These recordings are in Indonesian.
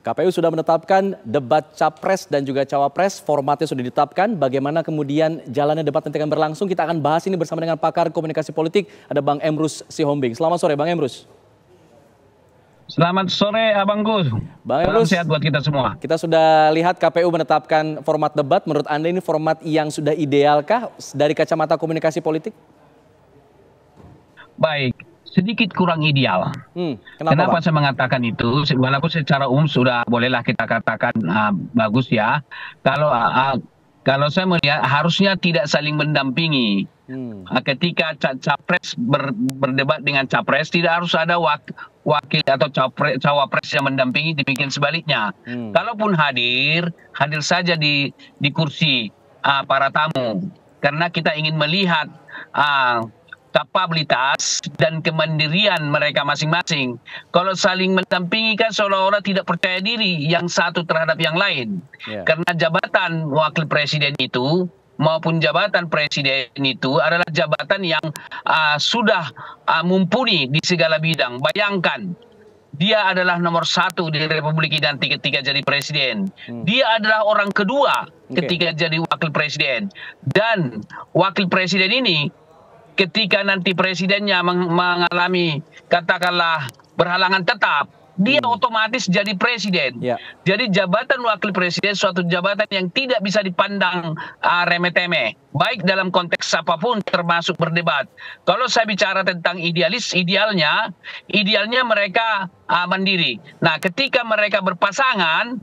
KPU sudah menetapkan debat Capres dan juga Cawapres, formatnya sudah ditetapkan. Bagaimana kemudian jalannya debat nanti akan berlangsung, kita akan bahas ini bersama dengan pakar komunikasi politik, ada Bang Emrus Sihombing. Selamat sore Bang Emrus. Selamat sore Abang Gus. Bang Salam Emrus, sehat buat kita semua. kita sudah lihat KPU menetapkan format debat. Menurut Anda ini format yang sudah idealkah dari kacamata komunikasi politik? Baik, sedikit kurang ideal. Kenapa Bang? Saya mengatakan itu? Walaupun secara umum sudah bolehlah kita katakan bagus ya. Kalau saya melihat harusnya tidak saling mendampingi. Ketika capres berdebat dengan capres, tidak harus ada wakil atau cawapres yang mendampingi, demikian sebaliknya. Kalaupun hadir saja di kursi para tamu, karena kita ingin melihat kapabilitas dan kemandirian mereka masing-masing. Kalau saling mendampingi kan seolah-olah tidak percaya diri yang satu terhadap yang lain. Karena jabatan wakil presiden itu maupun jabatan presiden itu adalah jabatan yang sudah mumpuni di segala bidang. Bayangkan, dia adalah nomor 1 di Republik ini nanti ketika jadi presiden. Dia adalah orang kedua ketika jadi wakil presiden. Dan wakil presiden ini ketika nanti presidennya mengalami katakanlah berhalangan tetap, dia otomatis jadi presiden. Jadi jabatan wakil presiden suatu jabatan yang tidak bisa dipandang remeh-temeh, baik dalam konteks apapun termasuk berdebat. Kalau saya bicara tentang idealnya mereka mandiri. Nah, ketika mereka berpasangan,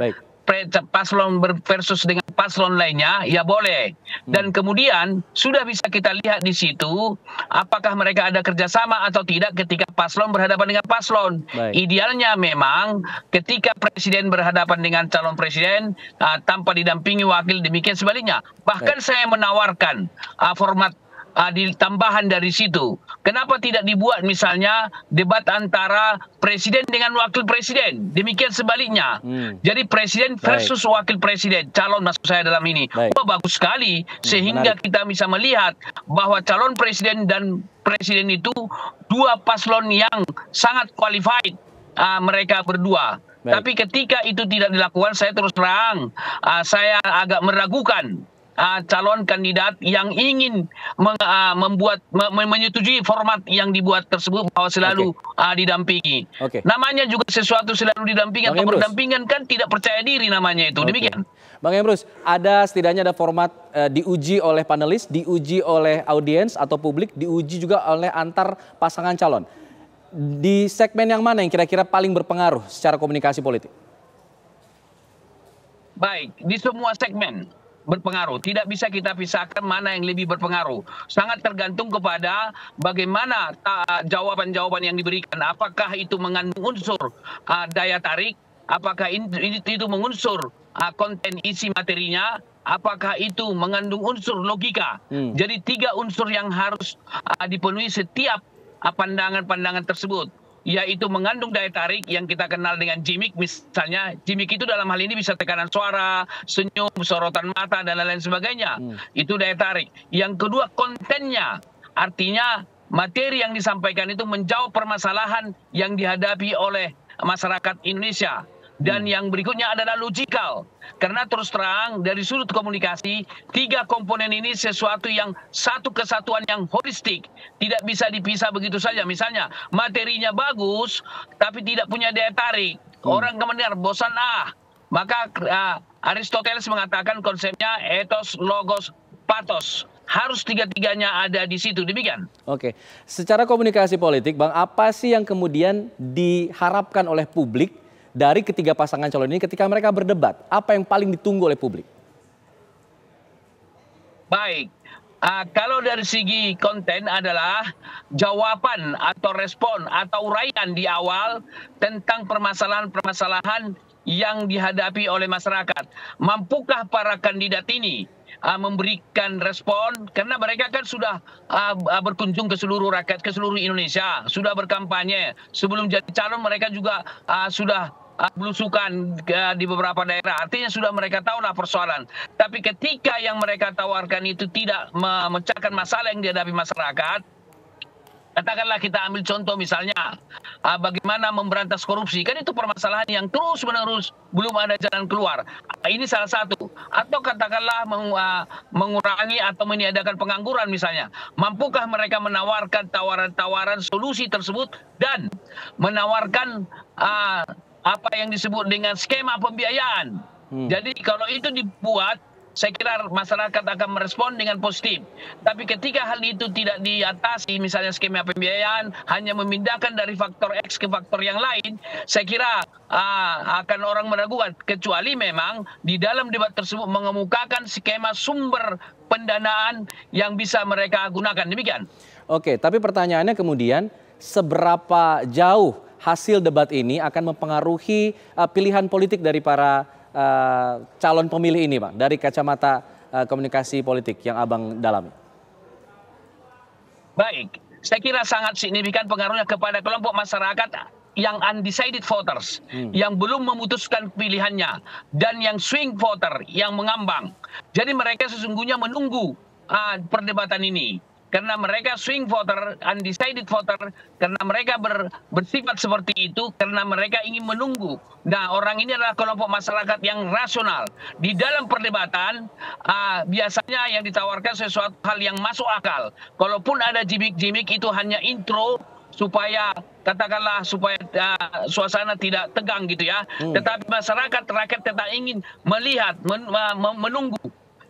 paslon versus dengan paslon lainnya, ya boleh. Dan kemudian sudah bisa kita lihat di situ apakah mereka ada kerjasama atau tidak ketika paslon berhadapan dengan paslon. Idealnya memang ketika presiden berhadapan dengan calon presiden tanpa didampingi wakil, demikian sebaliknya. Bahkan saya menawarkan format di tambahan dari situ. Kenapa tidak dibuat misalnya debat antara presiden dengan wakil presiden? Demikian sebaliknya. Jadi presiden versus wakil presiden, calon maksud saya dalam ini. Bagus sekali sehingga kita bisa melihat bahwa calon presiden dan presiden itu dua paslon yang sangat qualified mereka berdua. Tapi ketika itu tidak dilakukan, saya terus terang saya agak meragukan calon kandidat yang ingin menyetujui format yang dibuat tersebut bahwa selalu didampingi. Namanya juga sesuatu selalu didampingi atau berdampingan kan tidak percaya diri namanya itu. Demikian. Bang Emrus, setidaknya ada format diuji oleh panelis, diuji oleh audiens atau publik, diuji juga oleh antar pasangan calon. Di segmen yang mana yang kira-kira paling berpengaruh secara komunikasi politik? Baik, di semua segmen berpengaruh. Tidak bisa kita pisahkan mana yang lebih berpengaruh. Sangat tergantung kepada bagaimana jawaban-jawaban yang diberikan. Apakah itu mengandung unsur daya tarik, apakah itu mengunsur konten isi materinya, apakah itu mengandung unsur logika. Jadi 3 unsur yang harus dipenuhi setiap pandangan-pandangan tersebut, yaitu mengandung daya tarik yang kita kenal dengan gimmick. Misalnya gimmick itu dalam hal ini bisa tekanan suara, senyum, sorotan mata, dan lain-lain sebagainya. Itu daya tarik. Yang kedua, kontennya, artinya materi yang disampaikan itu menjawab permasalahan yang dihadapi oleh masyarakat Indonesia. Dan yang berikutnya adalah logikal. Karena terus terang dari sudut komunikasi, 3 komponen ini sesuatu yang satu kesatuan yang holistik. Tidak bisa dipisah begitu saja. Misalnya materinya bagus tapi tidak punya daya tarik. Orang kemudian bosan Maka Aristoteles mengatakan konsepnya ethos, logos, pathos. Harus 3-tiganya ada di situ. Demikian. Oke. Secara komunikasi politik, Bang, apa sih yang kemudian diharapkan oleh publik dari ketiga pasangan calon ini ketika mereka berdebat? Apa yang paling ditunggu oleh publik? Baik, kalau dari segi konten adalah jawaban atau respon atau uraian di awal tentang permasalahan-permasalahan yang dihadapi oleh masyarakat. Mampukah para kandidat ini memberikan respon? Karena mereka kan sudah berkunjung ke seluruh rakyat, ke seluruh Indonesia, sudah berkampanye. Sebelum jadi calon mereka juga sudah belusukan di beberapa daerah. Artinya sudah mereka tahulah persoalan. Tapi ketika yang mereka tawarkan itu tidak memecahkan masalah yang dihadapi masyarakat, Katakanlah kita ambil contoh misalnya bagaimana memberantas korupsi, kan itu permasalahan yang terus menerus belum ada jalan keluar. Ini salah satu. Atau katakanlah mengurangi atau meniadakan pengangguran misalnya. Mampukah mereka menawarkan tawaran-tawaran solusi tersebut dan menawarkan apa yang disebut dengan skema pembiayaan. Jadi kalau itu dibuat, saya kira masyarakat akan merespon dengan positif. Tapi ketika hal itu tidak diatasi, misalnya skema pembiayaan hanya memindahkan dari faktor X ke faktor yang lain, saya kira akan orang meragukan. Kecuali memang di dalam debat tersebut mengemukakan skema sumber pendanaan yang bisa mereka gunakan. Demikian. Oke, tapi pertanyaannya kemudian seberapa jauh hasil debat ini akan mempengaruhi pilihan politik dari para calon pemilih ini, Bang, dari kacamata komunikasi politik yang Abang dalami? Baik, saya kira sangat signifikan pengaruhnya kepada kelompok masyarakat yang undecided voters, yang belum memutuskan pilihannya, dan yang swing voter yang mengambang. Jadi mereka sesungguhnya menunggu perdebatan ini. Karena mereka swing voter, undecided voter, karena mereka bersifat seperti itu, karena mereka ingin menunggu. Nah, orang ini adalah kelompok masyarakat yang rasional. Di dalam perdebatan, biasanya yang ditawarkan sesuatu hal yang masuk akal. Kalaupun ada gimmick-gimmick, itu hanya intro, supaya katakanlah supaya suasana tidak tegang gitu ya. Tetapi masyarakat, rakyat tetap ingin melihat, menunggu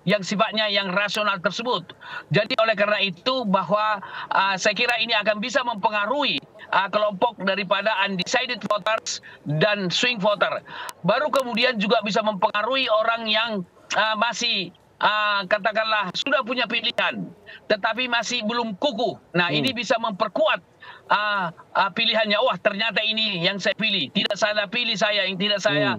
yang sifatnya yang rasional tersebut. Jadi oleh karena itu bahwa saya kira ini akan bisa mempengaruhi kelompok daripada undecided voters dan swing voter. Baru kemudian juga bisa mempengaruhi orang yang masih katakanlah sudah punya pilihan tetapi masih belum kukuh. Nah, ini bisa memperkuat pilihannya. Wah, ternyata ini yang saya pilih, tidak salah pilih saya, yang tidak saya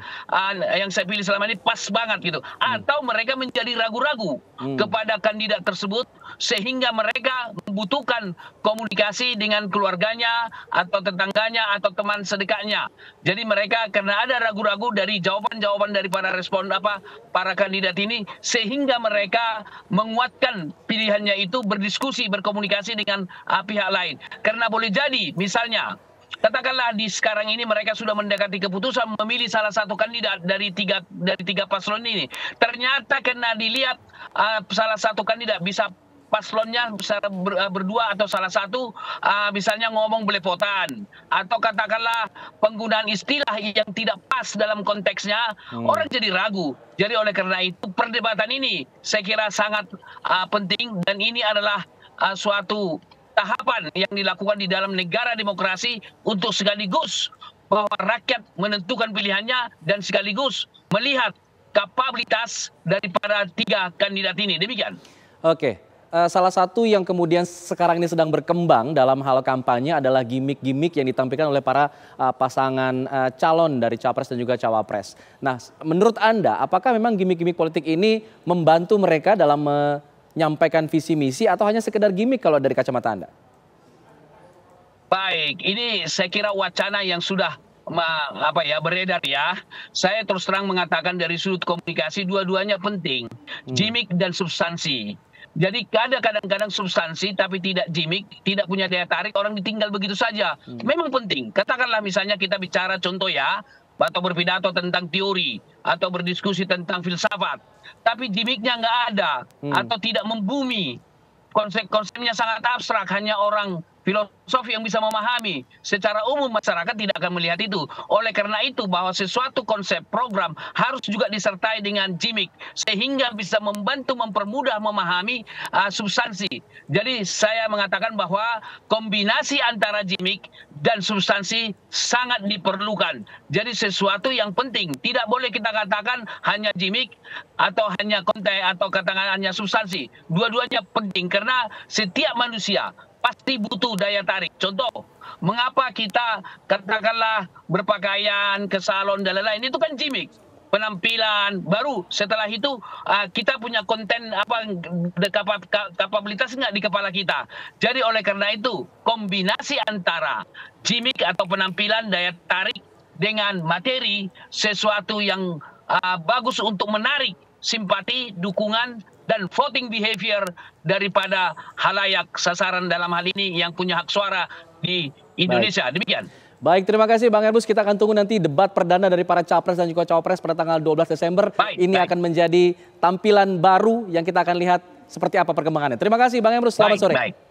yang saya pilih selama ini pas banget gitu. Atau mereka menjadi ragu-ragu kepada kandidat tersebut sehingga mereka membutuhkan komunikasi dengan keluarganya atau tetangganya atau teman sedekatnya. Jadi mereka karena ada ragu-ragu dari jawaban-jawaban daripada respon para kandidat ini, sehingga mereka menguatkan pilihannya itu, berdiskusi, berkomunikasi dengan pihak lain. Karena boleh jadi misalnya katakanlah di sekarang ini mereka sudah mendekati keputusan memilih salah satu kandidat dari tiga paslon ini. Ternyata karena dilihat salah satu kandidat bisa paslonnya secara berdua atau salah satu misalnya ngomong belepotan atau katakanlah penggunaan istilah yang tidak pas dalam konteksnya, orang jadi ragu. Jadi oleh karena itu perdebatan ini saya kira sangat penting, dan ini adalah suatu tahapan yang dilakukan di dalam negara demokrasi untuk sekaligus bahwa rakyat menentukan pilihannya dan sekaligus melihat kapabilitas daripada tiga kandidat ini. Demikian. Oke. Salah satu yang kemudian sekarang ini sedang berkembang dalam hal kampanye adalah gimmick-gimmick yang ditampilkan oleh para pasangan calon dari Capres dan juga Cawapres. Nah, menurut Anda, apakah memang gimmick-gimmick politik ini membantu mereka dalam menyampaikan visi misi atau hanya sekedar gimmick kalau dari kacamata Anda? Baik, ini saya kira wacana yang sudah beredar ya. Saya terus terang mengatakan dari sudut komunikasi dua-duanya penting, gimmick dan substansi. Jadi ada kadang-kadang substansi tapi tidak gimmick, tidak punya daya tarik, orang ditinggal begitu saja. Memang penting. Katakanlah misalnya kita bicara contoh ya, atau berpidato tentang teori atau berdiskusi tentang filsafat, tapi gimmicknya nggak ada atau tidak membumi. Konsep-konsepnya sangat abstrak, hanya orang filosofi yang bisa memahami. Secara umum masyarakat tidak akan melihat itu. Oleh karena itu bahwa sesuatu konsep program harus juga disertai dengan gimmick sehingga bisa membantu mempermudah memahami substansi. Jadi saya mengatakan bahwa kombinasi antara gimmick dan substansi sangat diperlukan. Jadi sesuatu yang penting, tidak boleh kita katakan hanya gimmick atau hanya konten atau katakan hanya substansi. Dua-duanya penting karena setiap manusia pasti butuh daya tarik. Contoh, mengapa kita katakanlah berpakaian ke salon dan lain-lain, itu kan gimmick, penampilan. Baru setelah itu kita punya konten kapabilitas nggak di kepala kita. Jadi oleh karena itu kombinasi antara gimmick atau penampilan, daya tarik dengan materi, sesuatu yang bagus untuk menarik simpati, dukungan dan voting behavior daripada halayak sasaran dalam hal ini yang punya hak suara di Indonesia. Demikian. Baik, terima kasih Bang Erbus. Kita akan tunggu nanti debat perdana dari para capres dan juga cawapres pada tanggal 12 Desember. Ini akan menjadi tampilan baru yang kita akan lihat seperti apa perkembangannya. Terima kasih Bang Erbus, selamat sore.